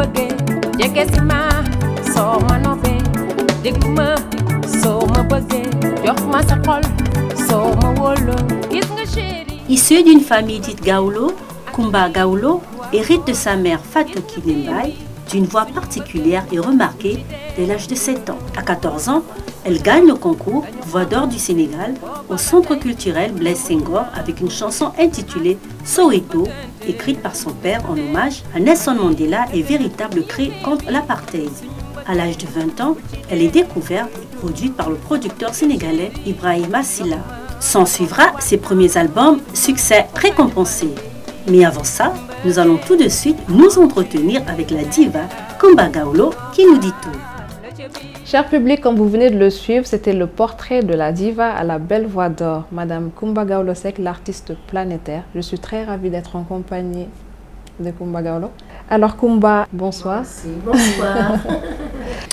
bëggee jege si ma soo ma noppee déglu ma soo ma bëggee jox ma sa xol soo ma wóoloo gis nga chéri. Issu d'une famille dite Gawlo, Kumba Gawlo hérite de sa mère Fatou Kiné Mbaye d'une voix particulière et remarquée dès l'âge de 7 ans. À 14 ans, elle gagne le concours Voix d'or du Sénégal au Centre culturel Blaise Senghor avec une chanson intitulée Soweto, écrite par son père en hommage à Nelson Mandela et véritable cri contre l'apartheid. À l'âge de 20 ans, elle est découverte et produite par le producteur sénégalais Ibrahima Silla. S'en suivra ses premiers albums, succès récompensés. Mais avant ça, nous allons tout de suite nous entretenir avec la diva Kumba Gawlo qui nous dit tout. Cher public, comme vous venez de le suivre, c'était le portrait de la diva à la belle voix d'or, Madame Kumba Gawlo Seck, l'artiste planétaire. Je suis très ravie d'être en compagnie de Kumba Gawlo. Alors Kumba, bonsoir. Merci, bonsoir.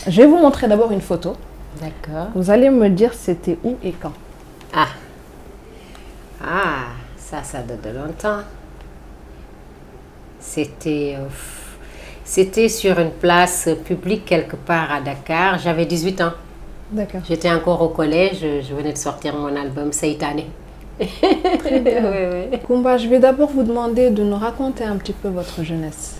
Je vais vous montrer d'abord une photo. D'accord. Vous allez me dire c'était où et quand. Ça date de longtemps. C'était sur une place publique quelque part à Dakar. J'avais 18 ans. D'accord. J'étais encore au collège. Je venais de sortir mon album Seytaane. Très bien. Oui. Kumba, je vais d'abord vous demander de nous raconter un petit peu votre jeunesse.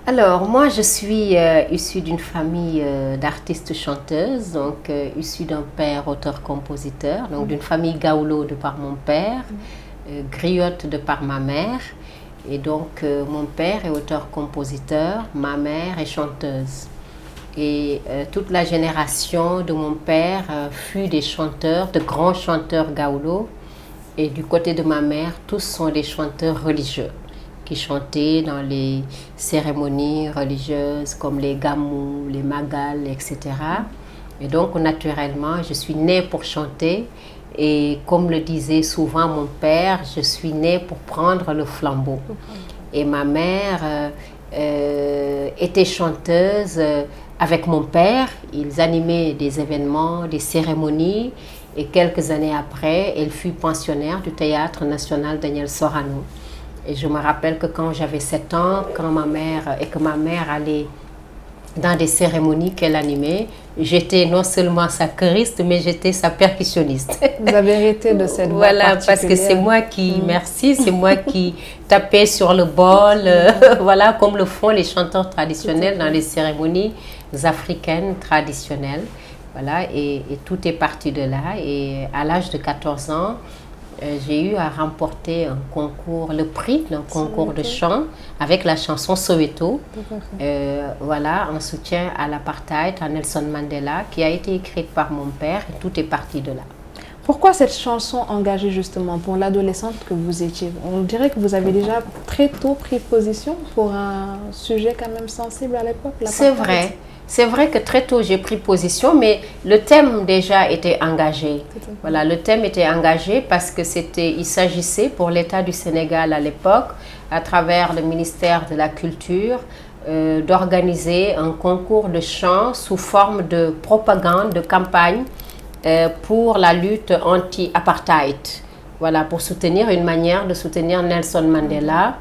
Alors, moi, je suis issue d'une famille d'artistes chanteuses, donc issue d'un père auteur-compositeur, donc d'une famille Gawlo de par mon père, griotte de par ma mère. Et donc, mon père est auteur-compositeur, ma mère est chanteuse. Et toute la génération de mon père fut des chanteurs, de grands chanteurs Gawlo. Et du côté de ma mère, tous sont des chanteurs religieux qui chantaient dans les cérémonies religieuses comme les gamous, les magal, etc. Et donc, naturellement, je suis née pour chanter. Et comme le disait souvent mon père, je suis née pour prendre le flambeau. Et ma mère était chanteuse avec mon père. Ils animaient des événements, des cérémonies. Et quelques années après, elle fut pensionnaire du Théâtre National Daniel Sorano. Et je me rappelle que quand j'avais 7 ans, que ma mère allait dans des cérémonies qu'elle animait, j'étais non seulement sa choriste, mais j'étais sa percussionniste. Vous avez hérité de cette voix Voilà, parce que c'est moi qui, c'est moi qui tapais sur le bol, voilà, comme le font les chanteurs traditionnels dans les cérémonies africaines traditionnelles. Voilà, et tout est parti de là. Et à l'âge de 14 ans, j'ai eu à remporter un concours, le prix d'un concours de chant avec la chanson Soweto, voilà, en soutien à l'apartheid, à Nelson Mandela, qui a été écrite par mon père, et tout est parti de là. Pourquoi cette chanson engagée justement pour l'adolescente que vous étiez? On dirait que vous avez déjà très tôt pris position pour un sujet quand même sensible à l'époque. C'est vrai. C'est vrai que très tôt j'ai pris position, mais le thème déjà était engagé. Voilà, le thème était engagé parce que il s'agissait pour l'État du Sénégal à l'époque, à travers le ministère de la Culture, d'organiser un concours de chant sous forme de propagande, de campagne pour la lutte anti-apartheid. Voilà, pour soutenir une manière de soutenir Nelson Mandela.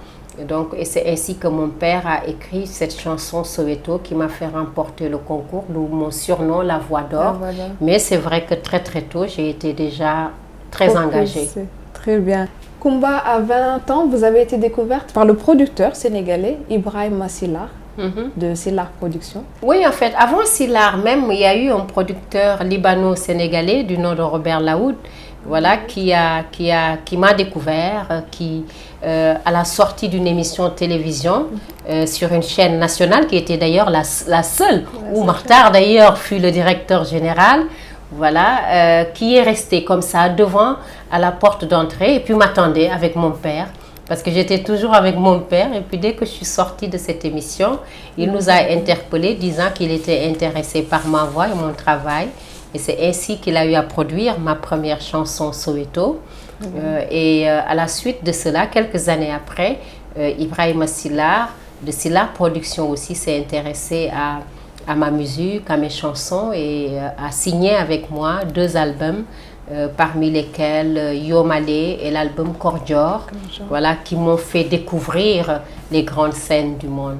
Et c'est ainsi que mon père a écrit cette chanson Soweto qui m'a fait remporter le concours, d'où mon surnom, la voix d'or. Mais c'est vrai que très très tôt, j'ai été déjà très engagée. Très bien. Kumba, à 20 ans, vous avez été découverte par le producteur sénégalais Ibrahima Silla de Sillar Production. Oui, en fait, avant Sillar même, il y a eu un producteur libano-sénégalais du nom de Robert Laoud, voilà, qui m'a découvert, à la sortie d'une émission de télévision sur une chaîne nationale qui était d'ailleurs la seule, où Martar d'ailleurs fut le directeur général, voilà, qui est resté comme ça devant à la porte d'entrée et puis m'attendait avec mon père. Parce que j'étais toujours avec mon père et puis dès que je suis sortie de cette émission, il nous a interpellés disant qu'il était intéressé par ma voix et mon travail. Et c'est ainsi qu'il a eu à produire ma première chanson Soweto. Et à la suite de cela, quelques années après, Ibrahima Sillar, de Sillar Production aussi, s'est intéressé à ma musique, à mes chansons et a signé avec moi 2 albums. Parmi lesquels Yomale et l'album Cordior, voilà, qui m'ont fait découvrir les grandes scènes du monde.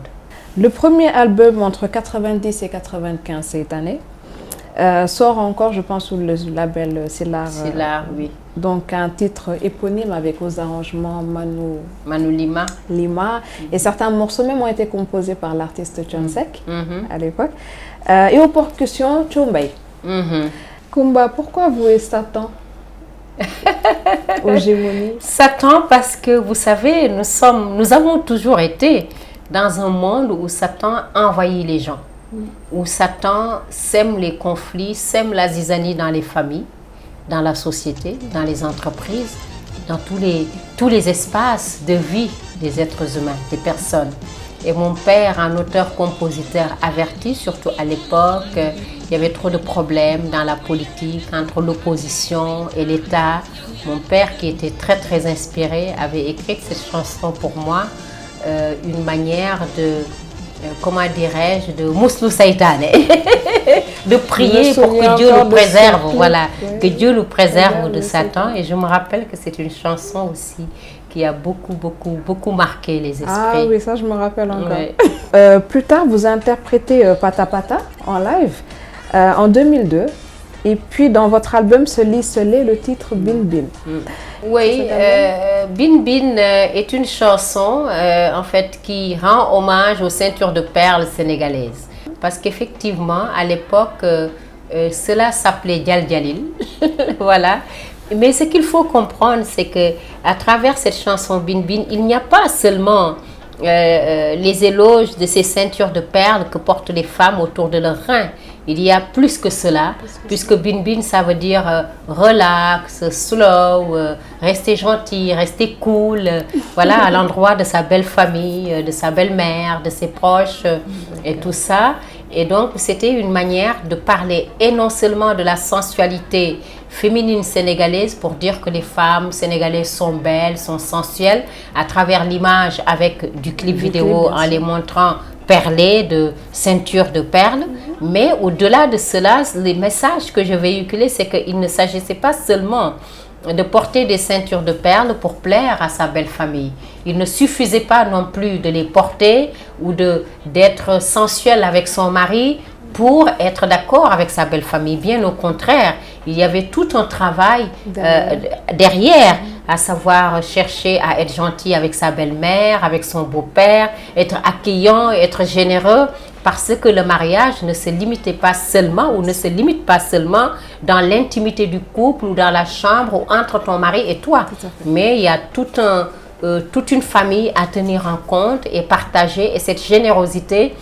Le premier album entre 90 et 95 cette année sort encore, je pense, sous le label Sylar. Sylar, oui. Donc un titre éponyme avec aux arrangements Manu Lima. Et certains morceaux même ont été composés par l'artiste Thione à l'époque. Et aux percussions, Chumbay. Kumba, pourquoi vouer Satan aux gémonies? Satan, parce que vous savez, nous avons toujours été dans un monde où Satan envahit les gens, où Satan sème les conflits, sème la zizanie dans les familles, dans la société, dans les entreprises, dans tous les espaces de vie des êtres humains, des personnes. Et mon père, un auteur-compositeur averti, surtout à l'époque, il y avait trop de problèmes dans la politique entre l'opposition et l'État. Mon père, qui était très très inspiré, avait écrit cette chanson pour moi, une manière de, comment dirais-je, de Mousslou Saïtane, de prier pour que Dieu nous préserve, voilà, que Dieu nous préserve de Satan. Et je me rappelle que c'est une chanson aussi qui a beaucoup marqué les esprits. Ah oui, ça je me rappelle encore. Ouais. Plus tard, vous interprétez Pata Pata en live en 2002. Et puis dans votre album Se Lisseler, le titre Bin Bin. Oui, Bin Bin est une chanson en fait qui rend hommage aux ceintures de perles sénégalaises. Parce qu'effectivement, à l'époque, cela s'appelait Djal Djalil. Voilà. Mais ce qu'il faut comprendre, c'est que à travers cette chanson Bin Bin, il n'y a pas seulement les éloges de ces ceintures de perles que portent les femmes autour de leurs reins. Il y a plus que cela, puisque Bin Bin, ça veut dire relax, slow, rester gentil, rester cool, voilà, à l'endroit de sa belle famille, de sa belle-mère, de ses proches et tout ça. Et donc, c'était une manière de parler et non seulement de la sensualité féminine sénégalaise pour dire que les femmes sénégalaises sont belles, sont sensuelles, à travers l'image avec du clip vidéo en les montrant perlées de ceintures de perles. Mais au-delà de cela, les messages que je véhiculais, c'est qu'il ne s'agissait pas seulement de porter des ceintures de perles pour plaire à sa belle famille. Il ne suffisait pas non plus de les porter ou d'être sensuel avec son mari pour être d'accord avec sa belle famille. Bien au contraire, il y avait tout un travail derrière, à savoir chercher à être gentil avec sa belle-mère, avec son beau-père, être accueillant, être généreux, parce que le mariage ne se limitait pas seulement ou ne se limite pas seulement dans l'intimité du couple ou dans la chambre ou entre ton mari et toi. Mais il y a toute une famille à tenir en compte et partager, et cette générosité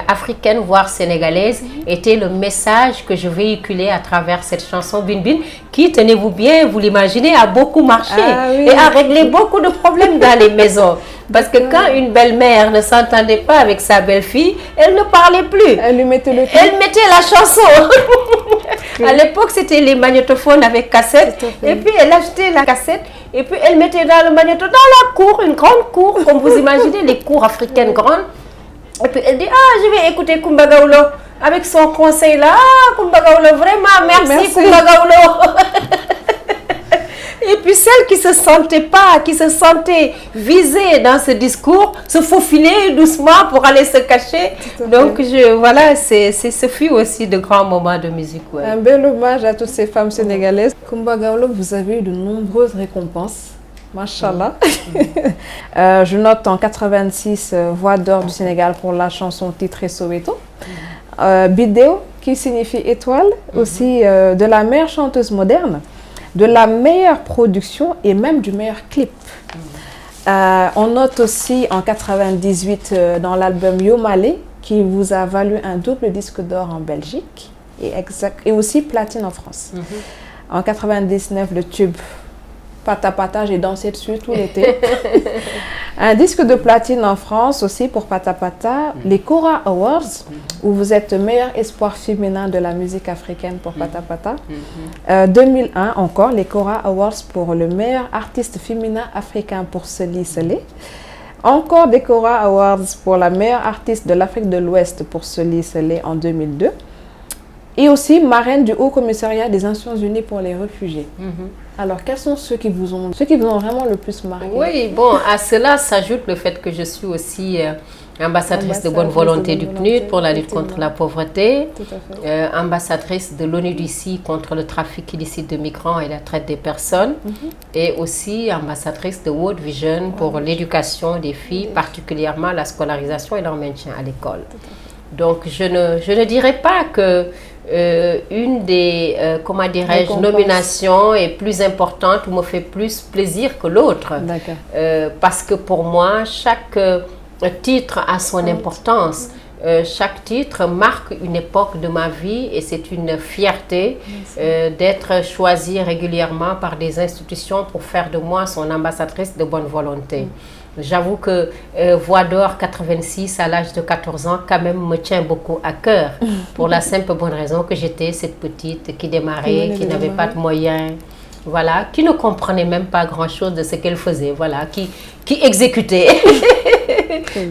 africaine, voire sénégalaise, était le message que je véhiculais à travers cette chanson Bin Bin, qui, tenez-vous bien, vous l'imaginez, a beaucoup marché et a réglé beaucoup de problèmes dans les maisons. Parce que quand une belle-mère ne s'entendait pas avec sa belle-fille, elle ne parlait plus. Elle lui mettait le Elle mettait la chanson. À l'époque, c'était les magnétophones avec cassette. Et puis, elle achetait la cassette. Et puis, elle mettait dans le magnéto, dans la cour, une grande cour, comme vous imaginez, les cours africaines grandes. Et puis, elle dit, je vais écouter Kumba Gawlo. Avec son conseil là, Kumba Gawlo, vraiment, merci. Kumba Gawlo. Et puis celle qui se sentait visée dans ce discours, se faufiler doucement pour aller se cacher. Donc voilà, ce fut aussi de grands moments de musique. Ouais. Un bel hommage à toutes ces femmes sénégalaises. Kumba Gawlo, vous avez eu de nombreuses récompenses. Machallah. Je note en 86 Voix d'or du Sénégal pour la chanson titrée Soweto. Bidéo, qui signifie étoile, aussi de la meilleure chanteuse moderne, de la meilleure production et même du meilleur clip. On note aussi en 98 dans l'album Yo Malé, qui vous a valu un double disque d'or en Belgique et aussi platine en France. En 99, le tube Pata Pata, j'ai dansé dessus tout l'été. Un disque de platine en France aussi pour Pata Pata. Les Cora Awards, où vous êtes meilleur espoir féminin de la musique africaine pour Pata Pata. 2001 encore, les Cora Awards pour le meilleur artiste féminin africain pour Se Lisseler. Encore des Cora Awards pour la meilleure artiste de l'Afrique de l'Ouest pour Se Lisseler en 2002. Et aussi marraine du Haut Commissariat des Nations Unies pour les réfugiés. Alors, quels sont ceux qui vous ont vraiment le plus marqué? Oui, bon, à cela s'ajoute le fait que je suis aussi ambassadrice de bonne volonté du PNUD pour la lutte contre la pauvreté, Tout à fait. ambassadrice de l'ONUDC contre le trafic illicite de migrants et la traite des personnes, et aussi ambassadrice de World Vision pour l'éducation des filles, particulièrement la scolarisation et leur maintien à l'école. Donc je ne dirais pas que une des comment dirais-je, nominations est plus importante ou me fait plus plaisir que l'autre. D'accord. Parce que pour moi, chaque titre a son importance. Chaque titre marque une époque de ma vie et c'est une fierté d'être choisie régulièrement par des institutions pour faire de moi son ambassadrice de bonne volonté. J'avoue que Voix d'Or 86 à l'âge de 14 ans quand même me tient beaucoup à cœur pour la simple bonne raison que j'étais cette petite qui démarrait, qui n'avait pas de moyens, voilà, qui ne comprenait même pas grand-chose de ce qu'elle faisait, voilà, qui exécutait,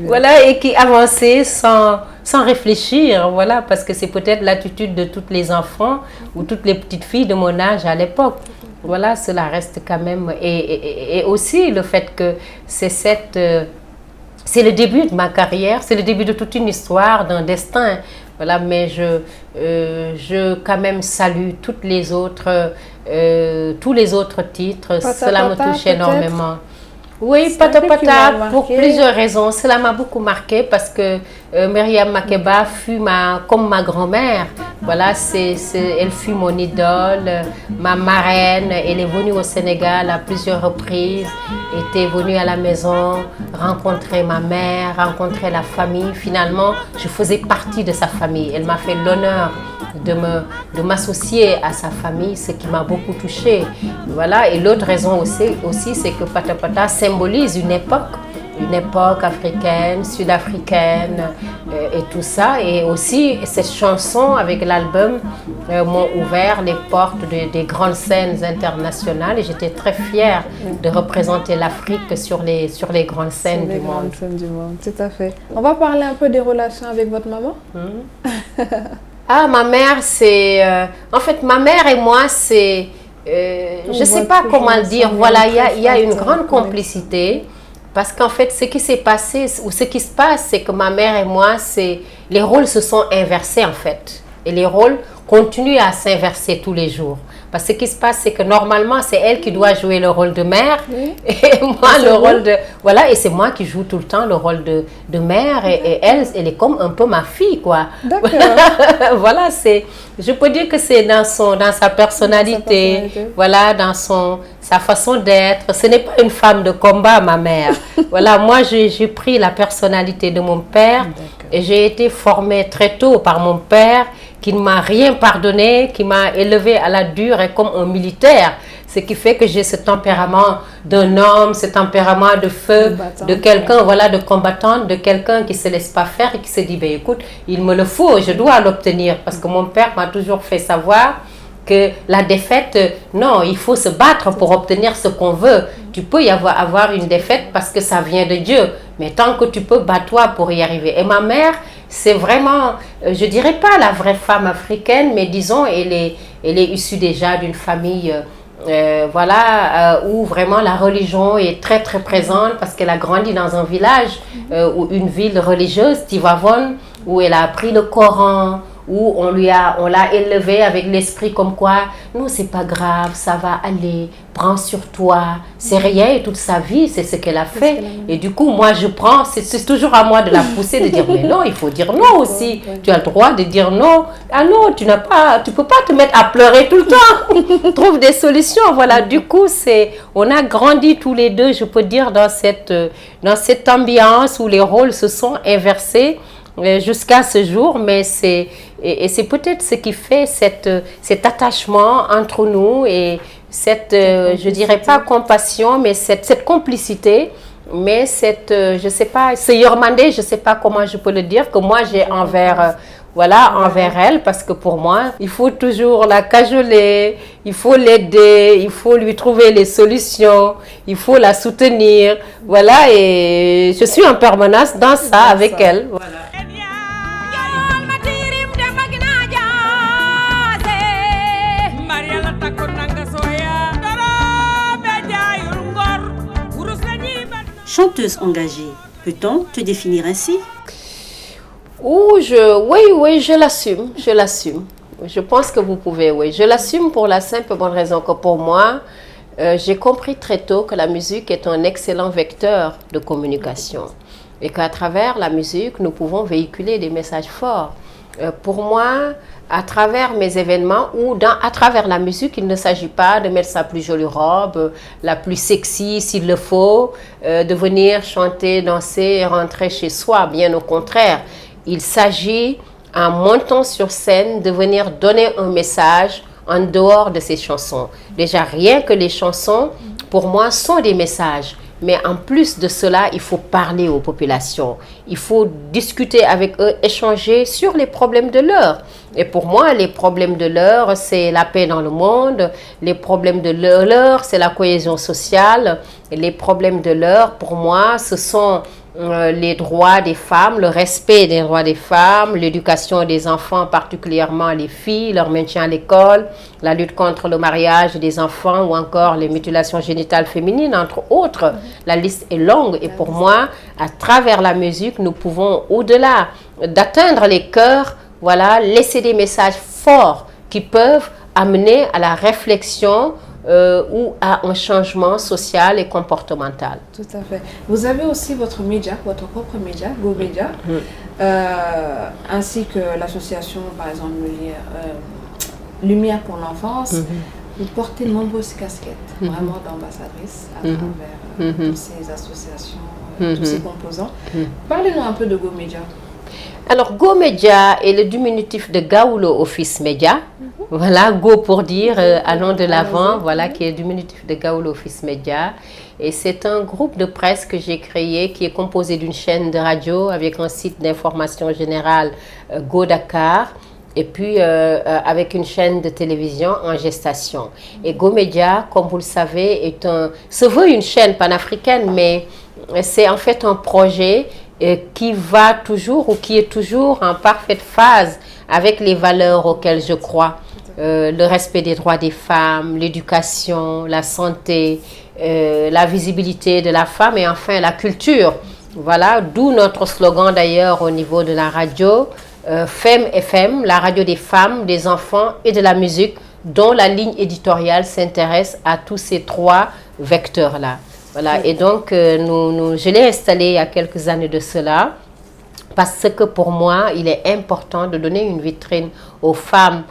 voilà, et qui avançait sans réfléchir, voilà, parce que c'est peut-être l'attitude de toutes les enfants ou toutes les petites filles de mon âge à l'époque. Voilà, cela reste quand même, et aussi le fait que c'est le début de ma carrière, c'est le début de toute une histoire, d'un destin. Voilà, mais je quand même salue toutes les autres, tous les autres titres. Cela me touche énormément. Oui, Pata Pata, pour plusieurs raisons. Cela m'a beaucoup marqué parce que Myriam Makeba fut comme ma grand-mère. Voilà, elle fut mon idole, ma marraine. Elle est venue au Sénégal à plusieurs reprises, était venue à la maison, rencontrer ma mère, rencontrer la famille. Finalement, je faisais partie de sa famille. Elle m'a fait l'honneur de m'associer à sa famille, ce qui m'a beaucoup touchée. Voilà, et l'autre raison aussi c'est que Pata Pata symbolise une époque africaine, sud-africaine et tout ça. Et aussi, cette chanson avec l'album m'ont ouvert les portes des grandes scènes internationales et j'étais très fière de représenter l'Afrique sur les grandes scènes du monde. Tout à fait. On va parler un peu des relations avec votre maman. Ah, ma mère, c'est... en fait, ma mère et moi, c'est... je ne sais pas comment le dire. Voilà, il y a une grande complicité. Parce qu'en fait, ce qui s'est passé, ou ce qui se passe, c'est que ma mère et moi, les rôles se sont inversés en fait. Et les rôles continuent à s'inverser tous les jours. Parce que ce qui se passe, c'est que normalement, c'est elle qui doit jouer le rôle de mère. Et moi, le rôle de... Voilà, et c'est moi qui joue tout le temps le rôle de mère. Et elle est comme un peu ma fille, quoi. D'accord. Voilà, je peux dire que c'est dans sa personnalité, voilà, dans sa façon d'être. Ce n'est pas une femme de combat, ma mère. Voilà, moi, j'ai pris la personnalité de mon père et j'ai été formée très tôt par mon père qui ne m'a rien pardonné, qui m'a élevée à la dure et comme un militaire. Ce qui fait que j'ai ce tempérament d'un homme, ce tempérament de feu, de quelqu'un, voilà, de combattant, de quelqu'un qui ne se laisse pas faire et qui se dit, ben, écoute, il me le faut, je dois l'obtenir. Parce que mon père m'a toujours fait savoir que la défaite, non, il faut se battre pour obtenir ce qu'on veut. Tu peux y avoir une défaite parce que ça vient de Dieu. Mais tant que tu peux, bats-toi pour y arriver. Et ma mère, c'est vraiment, je dirais pas la vraie femme africaine, mais disons, elle est issue déjà d'une famille, voilà, où vraiment la religion est très très présente parce qu'elle a grandi dans un village ou une ville religieuse, Tivavone, où elle a appris le Coran, où on l'a élevée avec l'esprit comme quoi, non, c'est pas grave, ça va aller, prends sur toi, c'est rien, et toute sa vie, c'est ce qu'elle a fait. Et du coup, moi, je prends, c'est toujours à moi de la pousser, de dire, mais non, il faut dire non aussi. Tu as le droit de dire non. Ah non, tu peux pas te mettre à pleurer tout le temps. Trouve des solutions, voilà. Du coup, on a grandi tous les deux, je peux dire, dans cette ambiance où les rôles se sont inversés jusqu'à ce jour, mais c'est peut-être ce qui fait cet attachement entre nous et je dirais pas compassion, mais cette complicité, mais je sais pas, ce yormandé, je sais pas comment je peux le dire, que moi j'ai envers elle, parce que pour moi, il faut toujours la cajoler, il faut l'aider, il faut lui trouver les solutions, il faut la soutenir, voilà, et je suis en permanence dans ça avec elle, voilà. chanteuse engagée. Peut-on te définir ainsi? Oui, je l'assume, je l'assume. Je pense que vous pouvez, oui. Je l'assume pour la simple et bonne raison que pour moi, j'ai compris très tôt que la musique est un excellent vecteur de communication et qu'à travers la musique, nous pouvons véhiculer des messages forts. Pour moi, à travers mes événements ou à travers la musique, il ne s'agit pas de mettre sa plus jolie robe, la plus sexy s'il le faut, de venir chanter, danser et rentrer chez soi. Bien au contraire, il s'agit, en montant sur scène, de venir donner un message en dehors de ces chansons. Déjà, rien que les chansons, pour moi, sont des messages. Mais en plus de cela, il faut parler aux populations. Il faut discuter avec eux, échanger sur les problèmes de l'heure. Et pour moi, les problèmes de l'heure, c'est la paix dans le monde. Les problèmes de l'heure, c'est la cohésion sociale. Et les problèmes de l'heure, pour moi, ce sont les droits des femmes, le respect des droits des femmes, l'éducation des enfants, particulièrement les filles, leur maintien à l'école, la lutte contre le mariage des enfants ou encore les mutilations génitales féminines, entre autres. La liste est longue et pour moi, à travers la musique, nous pouvons, au-delà d'atteindre les cœurs, voilà, laisser des messages forts qui peuvent amener à la réflexion ou à un changement social et comportemental. Tout à fait. Vous avez aussi votre média, votre propre média, Go Média, ainsi que l'association, par exemple, Lumière pour l'enfance. Vous portez de nombreuses casquettes, vraiment d'ambassadrice à travers toutes ces associations, tous ces composants. Parlez-nous un peu de Go Média. Alors, Go Média est le diminutif de Gawlo Office Média. Voilà, Go pour dire allons de l'avant, voilà, qui est le diminutif de Gawlo Office Média. Et c'est un groupe de presse que j'ai créé qui est composé d'une chaîne de radio avec un site d'information générale Go Dakar. Et puis avec une chaîne de télévision en gestation. Et Go Média, comme vous le savez, se veut une chaîne panafricaine, mais c'est en fait un projet qui va toujours ou qui est toujours en parfaite phase avec les valeurs auxquelles je crois. Le respect des droits des femmes, l'éducation, la santé, la visibilité de la femme et enfin la culture. Voilà, d'où notre slogan d'ailleurs au niveau de la radio, Femme FM, la radio des femmes, des enfants et de la musique, dont la ligne éditoriale s'intéresse à tous ces trois vecteurs-là. Voilà, et donc je l'ai installé il y a quelques années de cela parce que pour moi, il est important de donner une vitrine aux femmes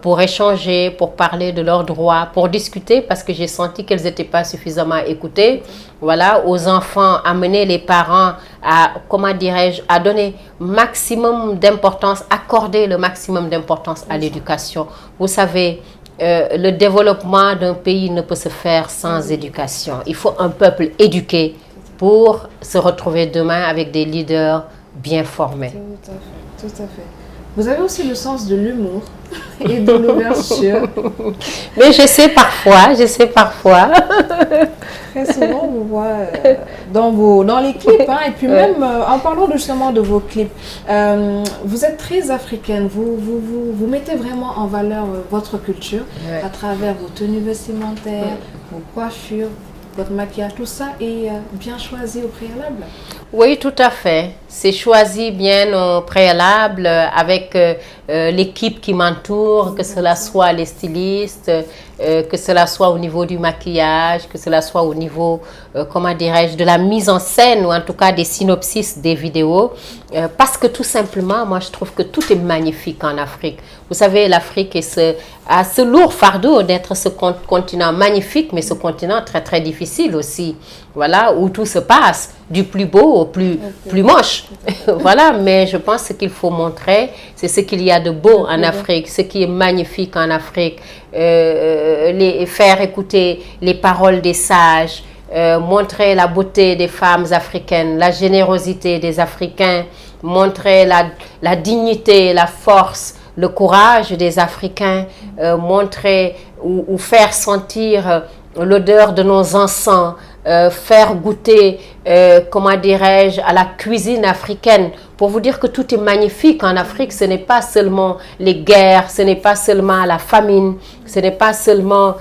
pour échanger, pour parler de leurs droits, pour discuter parce que j'ai senti qu'elles n'étaient pas suffisamment écoutées. Voilà, aux enfants, amener les parents à, comment dirais-je, à donner maximum d'importance, accorder le maximum d'importance à l'éducation. Vous savez, le développement d'un pays ne peut se faire sans éducation. Il faut un peuple éduqué pour se retrouver demain avec des leaders bien formés. Tout à fait. Vous avez aussi le sens de l'humour et de l'ouverture. Mais je sais parfois. Très souvent, on vous voit dans les clips, hein, et puis même en parlant justement de vos clips, vous êtes très africaine, vous mettez vraiment en valeur votre culture à travers vos tenues vestimentaires, vos coiffures, votre maquillage, tout ça est bien choisi au préalable. Oui, tout à fait. C'est choisi bien au préalable avec l'équipe qui m'entoure, que cela soit les stylistes, que cela soit au niveau du maquillage, que cela soit au niveau, comment dirais-je, de la mise en scène ou en tout cas des synopsis des vidéos. Parce que tout simplement, moi je trouve que tout est magnifique en Afrique. Vous savez, l'Afrique a ce lourd fardeau d'être ce continent magnifique, mais ce continent très très difficile aussi. Voilà, où tout se passe, du plus beau au plus moche. Voilà, mais je pense que ce qu'il faut montrer, c'est ce qu'il y a de beau en Afrique, ce qui est magnifique en Afrique, faire écouter les paroles des sages, montrer la beauté des femmes africaines, la générosité des Africains, montrer la dignité, la force, le courage des Africains, montrer ou faire sentir l'odeur de nos encens, faire goûter, comment dirais-je, à la cuisine africaine. Pour vous dire que tout est magnifique en Afrique, ce n'est pas seulement les guerres, ce n'est pas seulement la famine, ce n'est pas seulement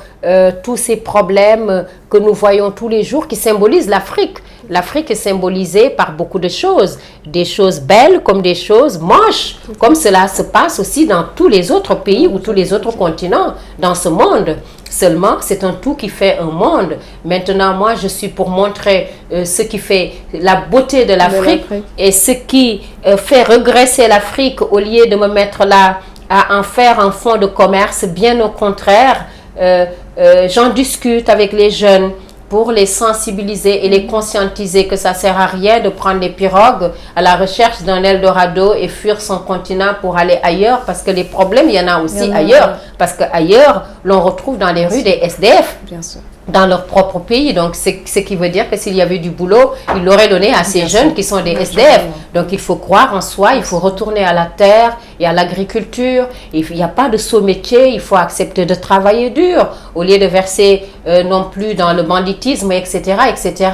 tous ces problèmes que nous voyons tous les jours qui symbolisent l'Afrique. L'Afrique est symbolisée par beaucoup de choses, des choses belles comme des choses moches, comme cela se passe aussi dans tous les autres pays ou tous les autres continents dans ce monde. Seulement, c'est un tout qui fait un monde. Maintenant, moi, je suis pour montrer ce qui fait la beauté de l'Afrique et ce qui fait regresser l'Afrique au lieu de me mettre là à en faire un fonds de commerce. Bien au contraire, j'en discute avec les jeunes pour les sensibiliser et les conscientiser que ça ne sert à rien de prendre les pirogues à la recherche d'un Eldorado et fuir son continent pour aller ailleurs, parce que les problèmes, il y en a aussi ailleurs. Parce qu'ailleurs, l'on retrouve dans les rues des SDF. Bien sûr. Dans leur propre pays. Donc, ce qui veut dire que s'il y avait du boulot, ils l'auraient donné à ces jeunes qui sont des SDF. Donc, il faut croire en soi, il faut retourner à la terre et à l'agriculture. Il n'y a pas de saut métier, il faut accepter de travailler dur au lieu de verser non plus dans le banditisme, etc., etc.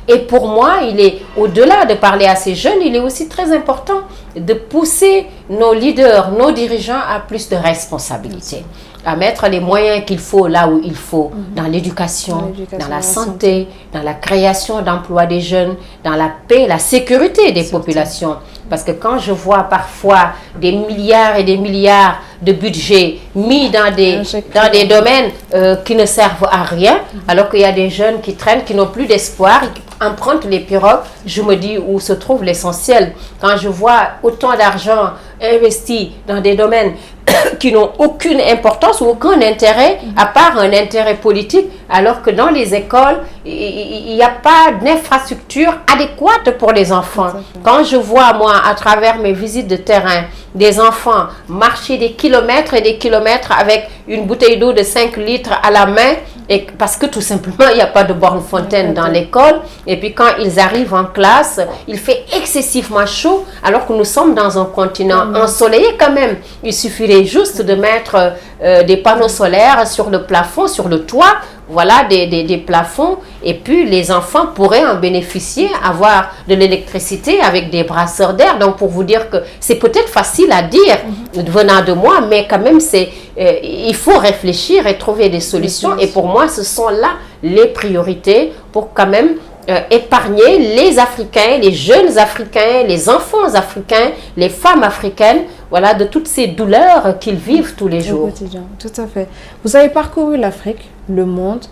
Et pour moi, il est, au-delà de parler à ces jeunes, il est aussi très important de pousser nos leaders, nos dirigeants à plus de responsabilité, à mettre les moyens qu'il faut là où il faut, dans l'éducation, dans la santé, dans la création d'emplois des jeunes, dans la paix, la sécurité des populations. Parce que quand je vois parfois des milliards et des milliards de budget mis dans des domaines qui ne servent à rien, alors qu'il y a des jeunes qui traînent, qui n'ont plus d'espoir, et qui empruntent les pirogues, je me dis où se trouve l'essentiel. Quand je vois autant d'argent investi dans des domaines qui n'ont aucune importance ou aucun intérêt, à part un intérêt politique, alors que dans les écoles, il n'y a pas d'infrastructure adéquate pour les enfants. Quand je vois, moi, à travers mes visites de terrain, des enfants marcher des kilomètres et des kilomètres avec une bouteille d'eau de 5 litres à la main, et parce que tout simplement, il n'y a pas de borne fontaine dans l'école. Et puis quand ils arrivent en classe, il fait excessivement chaud, alors que nous sommes dans un continent ensoleillé quand même. Il suffirait juste de mettre des panneaux solaires sur le plafond, sur le toit, voilà, des plafonds, et puis les enfants pourraient en bénéficier, avoir de l'électricité avec des brasseurs d'air. Donc pour vous dire que c'est peut-être facile à dire venant de moi, mais quand même il faut réfléchir et trouver des solutions. Et pour moi, ce sont là les priorités pour quand même épargner les Africains, les jeunes Africains, les enfants africains, les femmes africaines, voilà, de toutes ces douleurs qu'ils vivent tous les jours. Au quotidien, tout à fait. Vous avez parcouru l'Afrique, le monde,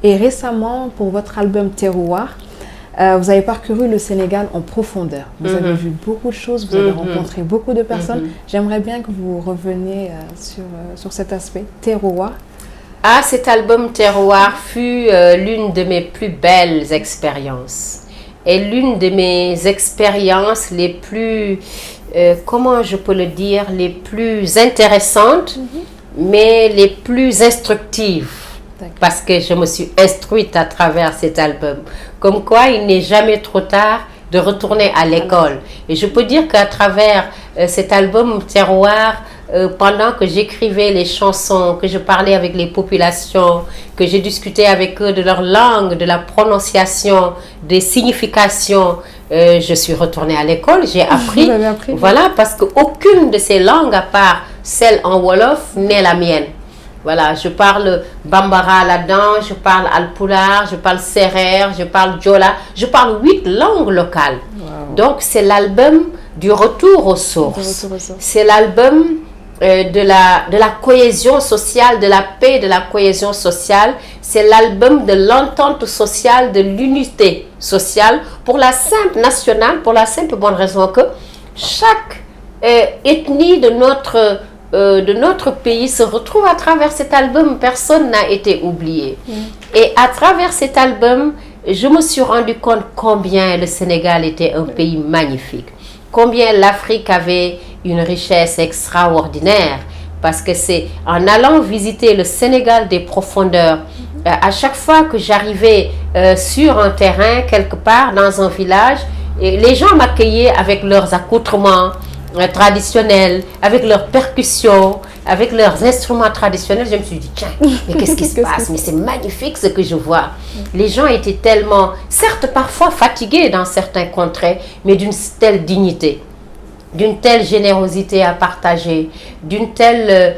et récemment, pour votre album Terroir, vous avez parcouru le Sénégal en profondeur. Vous avez vu beaucoup de choses, vous avez rencontré beaucoup de personnes. J'aimerais bien que vous reveniez sur cet aspect, Terroir. Ah, cet album Terroir fut l'une de mes plus belles expériences. Et l'une de mes expériences les plus, comment je peux le dire, les plus intéressantes, mais les plus instructives. Parce que je me suis instruite à travers cet album. Comme quoi, il n'est jamais trop tard de retourner à l'école. Et je peux dire qu'à travers cet album Terroir, pendant que j'écrivais les chansons, que je parlais avec les populations, que j'ai discuté avec eux de leur langue, de la prononciation, des significations, je suis retournée à l'école, j'ai appris. Voilà, parce qu'aucune de ces langues, à part celle en Wolof, n'est la mienne. Voilà, je parle Bambara là-dedans, je parle Alpulaar, je parle Serer, je parle Diola, je parle 8 langues locales. Wow. Donc, c'est l'album du retour aux sources. C'est l'album de la cohésion sociale, de la paix, de la cohésion sociale. C'est l'album de l'entente sociale, de l'unité sociale, pour la simple nationale, pour la simple bonne raison que chaque ethnie de notre pays se retrouve à travers cet album. Personne n'a été oublié. Et à travers cet album, je me suis rendu compte combien le Sénégal était un pays magnifique, combien l'Afrique avait une richesse extraordinaire, parce que c'est en allant visiter le Sénégal des profondeurs, à chaque fois que j'arrivais sur un terrain, quelque part dans un village, les gens m'accueillaient avec leurs accoutrements traditionnels, avec leurs percussions, avec leurs instruments traditionnels. Je me suis dit, tiens, mais qu'est-ce qui se passe? Mais c'est magnifique ce que je vois. Les gens étaient tellement, certes parfois fatigués dans certains contrées, mais d'une telle dignité, d'une telle générosité à partager, d'une telle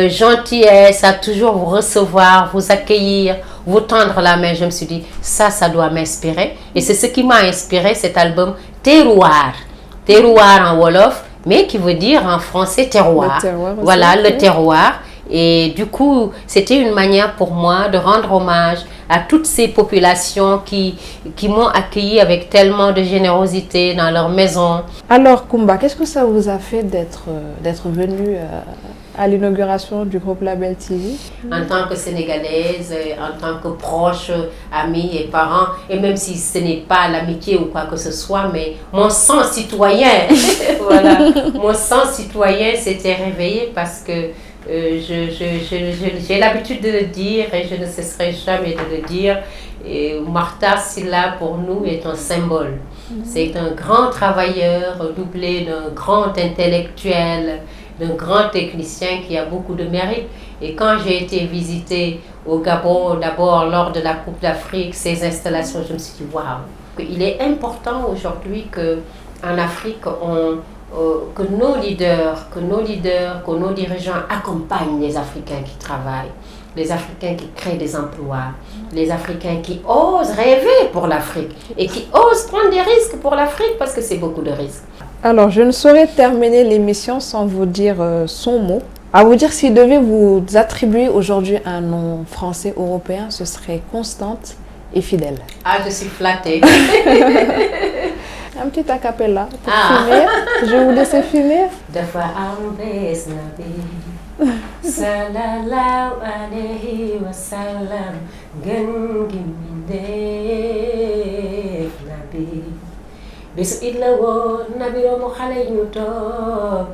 gentillesse à toujours vous recevoir, vous accueillir. vous tendre la main, je me suis dit, ça doit m'inspirer. Et c'est ce qui m'a inspiré cet album Terroir. Terroir en Wolof, mais qui veut dire en français terroir. Le terroir aussi, voilà, ok. le terroir. Et du coup, c'était une manière pour moi de rendre hommage à toutes ces populations qui m'ont accueilli avec tellement de générosité dans leur maison. Alors, Kumba, qu'est-ce que ça vous a fait d'être venu à l'inauguration du groupe Label TV? En tant que Sénégalaise, en tant que proche, amie et parents, et même si ce n'est pas l'amitié ou quoi que ce soit, mais mon sens citoyen, voilà, mon sens citoyen s'était réveillé parce que j'ai l'habitude de le dire et je ne cesserai jamais de le dire. Et Martha Sylla pour nous est un symbole. C'est un grand travailleur doublé d'un grand intellectuel, d'un grand technicien qui a beaucoup de mérite. Et quand j'ai été visiter au Gabon, d'abord lors de la Coupe d'Afrique, ces installations, je me suis dit waouh, il est important aujourd'hui qu'en Afrique, que nos leaders, que nos dirigeants accompagnent les Africains qui travaillent, les Africains qui créent des emplois, les Africains qui osent rêver pour l'Afrique et qui osent prendre des risques pour l'Afrique parce que c'est beaucoup de risques. Alors, je ne saurais terminer l'émission sans vous dire son mot. À vous dire, s'il devait vous attribuer aujourd'hui un nom français européen, ce serait constante et fidèle. Ah, je suis flattée. Un petit acapella pour finir. Je vais vous laisser finir. Dafa am bes nabi sallallahu alayhi wa sallam gën gi mindeef nabi bésu it la woon nabi roomu xale ñu toog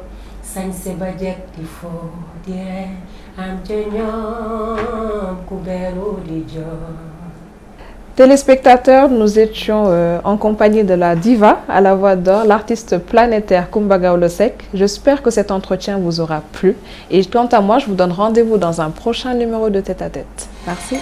sañse ba jekk di foo di ree am ca ñoom ku beru di joor. Téléspectateurs, nous étions en compagnie de la diva à la voix d'or, l'artiste planétaire Kumba Gawlo Seck. J'espère que cet entretien vous aura plu. Et quant à moi, je vous donne rendez-vous dans un prochain numéro de Tête à Tête. Merci.